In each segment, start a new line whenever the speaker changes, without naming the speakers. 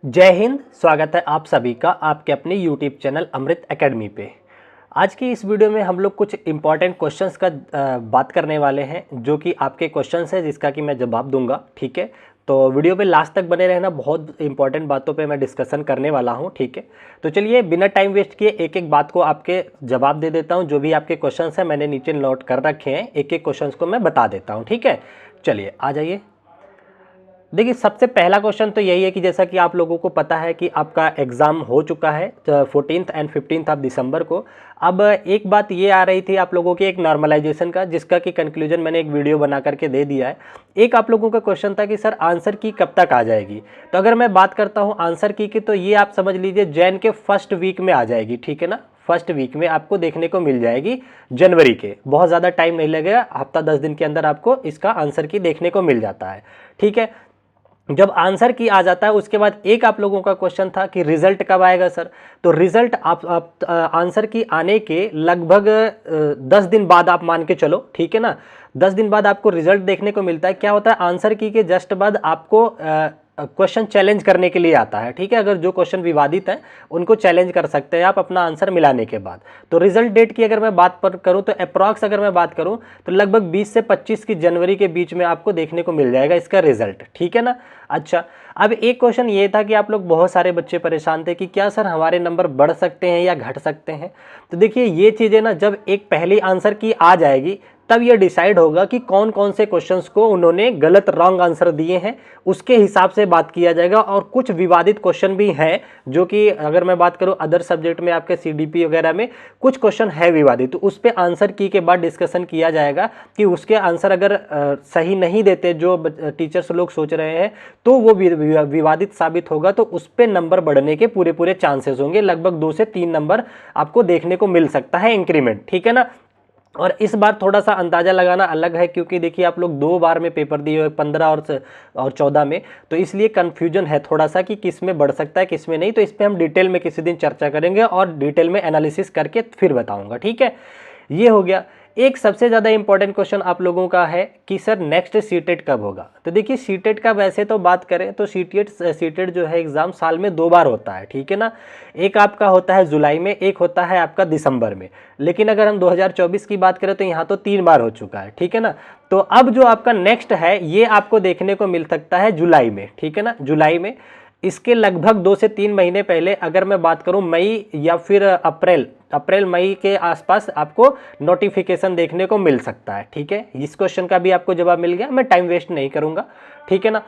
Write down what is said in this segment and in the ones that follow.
जय हिंद। स्वागत है आप सभी का आपके अपने यूट्यूब चैनल अमृत एकेडमी पे। आज की इस वीडियो में हम लोग कुछ इम्पॉर्टेंट क्वेश्चंस का बात करने वाले हैं, जो कि आपके क्वेश्चंस हैं जिसका कि मैं जवाब दूंगा। ठीक है, तो वीडियो पे लास्ट तक बने रहना, बहुत इंपॉर्टेंट बातों पे मैं डिस्कशन करने वाला हूं। ठीक है, तो चलिए बिना टाइम वेस्ट किए एक एक बात को आपके जवाब दे देता हूं। जो भी आपके क्वेश्चंस हैं मैंने नीचे नोट कर रखे हैं, एक एक क्वेश्चंस को मैं बता देता हूँ। ठीक है, चलिए आ जाइए। देखिए, सबसे पहला क्वेश्चन तो यही है कि जैसा कि आप लोगों को पता है कि आपका एग्ज़ाम हो चुका है 14th and 15th of December को। अब एक बात ये आ रही थी आप लोगों की एक नॉर्मलाइजेशन का, जिसका कि कंक्लूजन मैंने एक वीडियो बना करके दे दिया है। एक आप लोगों का क्वेश्चन था कि सर आंसर की कब तक आ जाएगी। तो अगर मैं बात करता हूँ आंसर की तो ये आप समझ लीजिए जैन के फर्स्ट वीक में आ जाएगी। ठीक है ना, फर्स्ट वीक में आपको देखने को मिल जाएगी जनवरी के। बहुत ज़्यादा टाइम नहीं लगेगा, हफ्ता 10 दिन के अंदर आपको इसका आंसर की देखने को मिल जाता है। ठीक है, जब आंसर की आ जाता है उसके बाद एक आप लोगों का क्वेश्चन था कि रिजल्ट कब आएगा सर। तो रिजल्ट आप आंसर की आने के लगभग 10 दिन बाद आप मान के चलो। ठीक है ना, 10 दिन बाद आपको रिजल्ट देखने को मिलता है। क्या होता है, आंसर की के जस्ट बाद आपको क्वेश्चन चैलेंज करने के लिए आता है। ठीक है, अगर जो क्वेश्चन विवादित हैं उनको चैलेंज कर सकते हैं आप अपना आंसर मिलाने के बाद। तो रिजल्ट डेट की अगर मैं बात करूं तो अप्रॉक्स अगर मैं बात करूं तो लगभग 20 से 25 की जनवरी के बीच में आपको देखने को मिल जाएगा इसका रिजल्ट। ठीक है ना। अच्छा, अब एक क्वेश्चन ये था कि आप लोग बहुत सारे बच्चे परेशान थे कि क्या सर हमारे नंबर बढ़ सकते हैं या घट सकते हैं। तो देखिए ये चीज़ें ना जब एक पहली आंसर की आ जाएगी तब ये डिसाइड होगा कि कौन कौन से क्वेश्चंस को उन्होंने गलत रॉन्ग आंसर दिए हैं, उसके हिसाब से बात किया जाएगा। और कुछ विवादित क्वेश्चन भी हैं जो कि अगर मैं बात करूं अदर सब्जेक्ट में आपके सीडीपी वगैरह में कुछ क्वेश्चन है विवादित, तो उस पर आंसर की के बाद डिस्कशन किया जाएगा कि उसके आंसर अगर सही नहीं देते जो टीचर्स लोग सोच रहे हैं तो वो विवादित साबित होगा, तो उस पर नंबर बढ़ने के पूरे पूरे चांसेस होंगे। लगभग 2 से 3 नंबर आपको देखने को मिल सकता है इंक्रीमेंट। ठीक है ना। और इस बार थोड़ा सा अंदाजा लगाना अलग है, क्योंकि देखिए आप लोग 2 बार में पेपर दिए हुए 15 और 14 में, तो इसलिए कंफ्यूजन है थोड़ा सा कि किस में बढ़ सकता है किस में नहीं। तो इस पर हम डिटेल में किसी दिन चर्चा करेंगे और डिटेल में एनालिसिस करके फिर बताऊंगा। ठीक है, ये हो गया। एक सबसे ज़्यादा इंपॉर्टेंट क्वेश्चन आप लोगों का है कि सर नेक्स्ट सीटेट कब होगा। तो देखिए सीटेट का वैसे तो बात करें तो सीटेट जो है एग्ज़ाम साल में 2 बार होता है। ठीक है ना, एक आपका होता है जुलाई में, एक होता है आपका दिसंबर में। लेकिन अगर हम 2024 की बात करें तो यहाँ तो 3 बार हो चुका है। ठीक है ना, तो अब जो आपका नेक्स्ट है ये आपको देखने को मिल सकता है जुलाई में। ठीक है ना, जुलाई में। इसके लगभग 2 से 3 महीने पहले अगर मैं बात करूं मई या फिर अप्रैल मई के आसपास आपको नोटिफिकेशन देखने को मिल सकता है। ठीक है, इस क्वेश्चन का भी आपको जवाब मिल गया, मैं टाइम वेस्ट नहीं करूंगा। ठीक है ना।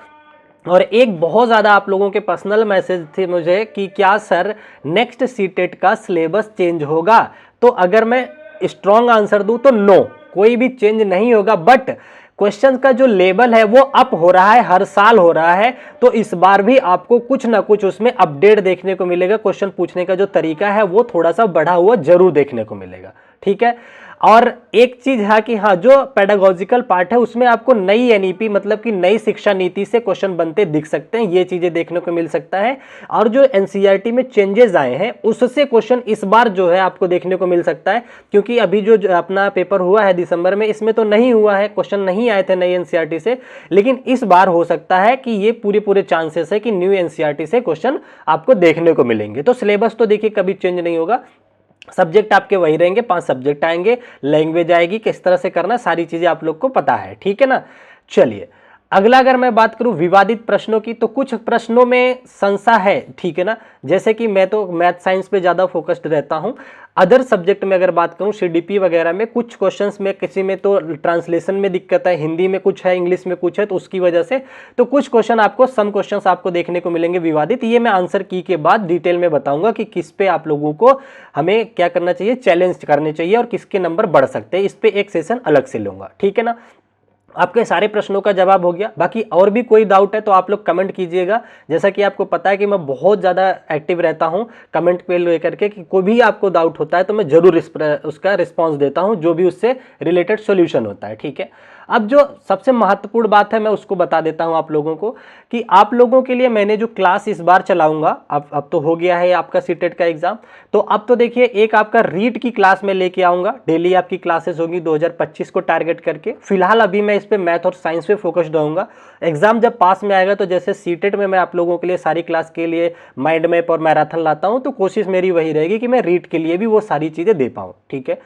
और एक बहुत ज़्यादा आप लोगों के पर्सनल मैसेज थे मुझे कि क्या सर नेक्स्ट सीटेट का सिलेबस चेंज होगा। तो अगर मैं स्ट्रॉन्ग आंसर दूं तो नो, कोई भी चेंज नहीं होगा। बट क्वेश्चन का जो लेवल है वो अप हो रहा है, हर साल हो रहा है। तो इस बार भी आपको कुछ ना कुछ उसमें अपडेट देखने को मिलेगा। क्वेश्चन पूछने का जो तरीका है वो थोड़ा सा बढ़ा हुआ जरूर देखने को मिलेगा। ठीक है, और एक चीज है कि हाँ, जो पेडागोजिकल पार्ट है उसमें आपको नई एनईपी मतलब कि नई शिक्षा नीति से क्वेश्चन बनते दिख सकते हैं, ये चीजें देखने को मिल सकता है। और जो एनसीईआरटी में चेंजेस आए हैं उससे क्वेश्चन इस बार जो है आपको देखने को मिल सकता है, क्योंकि अभी जो अपना पेपर हुआ है दिसंबर में इसमें तो नहीं हुआ है, क्वेश्चन नहीं आए थे नई एनसीईआरटी से। लेकिन इस बार हो सकता है कि ये पूरे पूरे चांसेस है कि न्यू एनसीईआरटी से क्वेश्चन आपको देखने को मिलेंगे। तो सिलेबस तो देखिए कभी चेंज नहीं होगा, सब्जेक्ट आपके वही रहेंगे, 5 सब्जेक्ट आएंगे, लैंग्वेज आएगी, किस तरह से करना सारी चीजें आप लोग को पता है। ठीक है ना। चलिए अगला अगर मैं बात करूं विवादित प्रश्नों की, तो कुछ प्रश्नों में संशय है। ठीक है ना, जैसे कि मैं तो मैथ साइंस पे ज्यादा फोकस्ड रहता हूं। अदर सब्जेक्ट में अगर बात करूं सीडीपी वगैरह में कुछ क्वेश्चंस में किसी में तो ट्रांसलेशन में दिक्कत है, हिंदी में कुछ है, इंग्लिश में कुछ है, तो उसकी वजह से तो कुछ क्वेश्चन आपको सम क्वेश्चंस आपको देखने को मिलेंगे विवादित। ये मैं आंसर की के बाद डिटेल में बताऊंगा कि किस पे आप लोगों को हमें क्या करना चाहिए, चैलेंज करने चाहिए और किसके नंबर बढ़ सकते हैं। इस पे एक सेशन अलग से लूंगा। ठीक है ना। आपके सारे प्रश्नों का जवाब हो गया। बाकी और भी कोई डाउट है तो आप लोग कमेंट कीजिएगा। जैसा कि आपको पता है कि मैं बहुत ज़्यादा एक्टिव रहता हूं कमेंट पे लेकर के, कि कोई भी आपको डाउट होता है तो मैं जरूर उसका रिस्पांस देता हूं, जो भी उससे रिलेटेड सॉल्यूशन होता है। ठीक है, अब जो सबसे महत्वपूर्ण बात है मैं उसको बता देता हूं आप लोगों को कि आप लोगों के लिए मैंने जो क्लास इस बार चलाऊंगा, अब तो हो गया है आपका सीटेट का एग्जाम, तो अब तो देखिए एक आपका रीट की क्लास में लेके आऊंगा। डेली आपकी क्लासेस होगी 2025 को टारगेट करके। फिलहाल अभी मैं इस पे मैथ और साइंस पे फोकस्ड रहूंगा। एग्जाम जब पास में आएगा तो जैसे सीटेट में मैं आप लोगों के लिए सारी क्लास के लिए माइंड मैप और मैराथन लाता हूं, तो कोशिश मेरी वही रहेगी कि मैं रीट के लिए भी वो सारी चीजें दे पाऊं। ठीक है।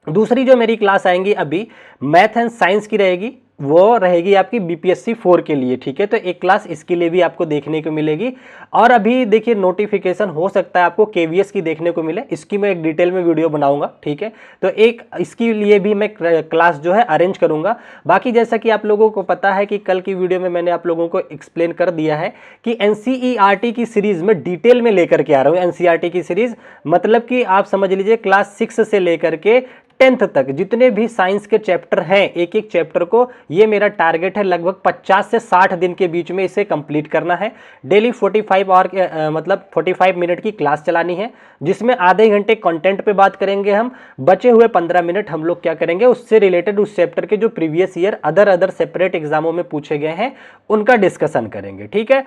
दूसरी जो मेरी क्लास आएंगी अभी मैथ एंड साइंस की रहेगी, वो रहेगी आपकी बीपीएससी 4 के लिए। ठीक है, तो एक क्लास इसके लिए भी आपको देखने को मिलेगी। और अभी देखिए नोटिफिकेशन हो सकता है आपको केवीएस की देखने को मिले, इसकी मैं एक डिटेल में वीडियो बनाऊंगा। ठीक है, तो एक इसके लिए भी मैं क्लास जो है अरेंज करूंगा। बाकी जैसा कि आप लोगों को पता है कि कल की वीडियो में मैंने आप लोगों को एक्सप्लेन कर दिया है कि एनसीईआरटी की सीरीज में डिटेल में लेकर के आ रहा हूं। एनसीईआरटी की सीरीज मतलब कि आप समझ लीजिए क्लास 6 से लेकर के 10th तक जितने भी साइंस के चैप्टर हैं, एक एक चैप्टर को, ये मेरा टारगेट है लगभग 50 से 60 दिन के बीच में इसे कंप्लीट करना है। डेली 45 मिनट की क्लास चलानी है, जिसमें आधे घंटे कंटेंट पे बात करेंगे हम, बचे हुए 15 मिनट हम लोग क्या करेंगे, उससे रिलेटेड उस चैप्टर के जो प्रीवियस ईयर अदर सेपरेट एग्जामों में पूछे गए हैं उनका डिस्कशन करेंगे। ठीक है,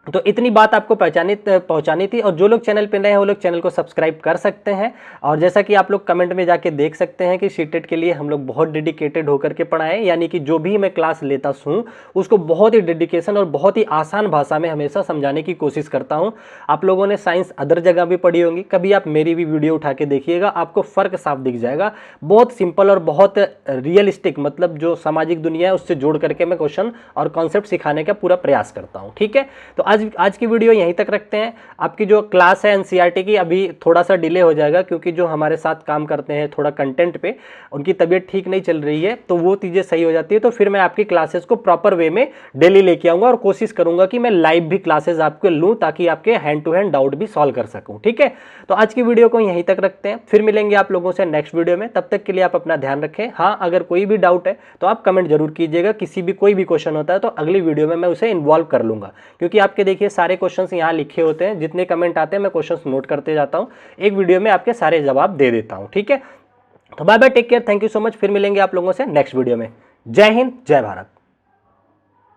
तो इतनी बात आपको पहुंचानी थी। और जो लोग चैनल पे नए हैं वो लोग चैनल को सब्सक्राइब कर सकते हैं। और जैसा कि आप लोग कमेंट में जाके देख सकते हैं कि सीटेट के लिए हम लोग बहुत डेडिकेटेड होकर के पढ़ाएं, यानी कि जो भी मैं क्लास लेता हूं उसको बहुत ही डेडिकेशन और बहुत ही आसान भाषा में हमेशा समझाने की कोशिश करता हूं। आप लोगों ने साइंस अदर जगह भी पढ़ी होंगी, कभी आप मेरी भी वीडियो उठा के देखिएगा, आपको फर्क साफ दिख जाएगा। बहुत सिंपल और बहुत रियलिस्टिक, मतलब जो सामाजिक दुनिया है उससे जोड़ करके मैं क्वेश्चन और कॉन्सेप्ट सिखाने का पूरा प्रयास करता हूं। ठीक है, तो आज की वीडियो यहीं तक रखते हैं। आपकी जो क्लास है एनसीईआरटी की अभी थोड़ा सा डिले हो जाएगा, क्योंकि जो हमारे साथ काम करते हैं थोड़ा कंटेंट पे, उनकी तबीयत ठीक नहीं चल रही है, तो वो चीज़ें सही हो जाती है तो फिर मैं आपकी क्लासेस को प्रॉपर वे में डेली लेके आऊँगा। और कोशिश करूँगा कि मैं लाइव भी क्लासेस आपको लूँ ताकि आपके हैंड टू हैंड डाउट भी सॉल्व कर सकूँ। ठीक है, तो आज की वीडियो को यहीं तक रखते हैं, फिर मिलेंगे आप लोगों से नेक्स्ट वीडियो में। तब तक के लिए आप अपना ध्यान रखें। हाँ, अगर कोई भी डाउट है तो आप कमेंट जरूर कीजिएगा। किसी भी कोई भी क्वेश्चन होता है तो अगली वीडियो में मैं उसे इन्वॉल्व कर लूँगा, क्योंकि आपके देखिए सारे क्वेश्चंस यहाँ लिखे होते हैं, जितने कमेंट आते हैं मैं क्वेश्चंस नोट करते जाता हूँ, एक वीडियो में आपके सारे जवाब दे देता हूँ। ठीक है, तो bye bye, take care, thank you so much. फिर मिलेंगे आप लोगों से नेक्स्ट वीडियो में। जय हिंद, जय भारत।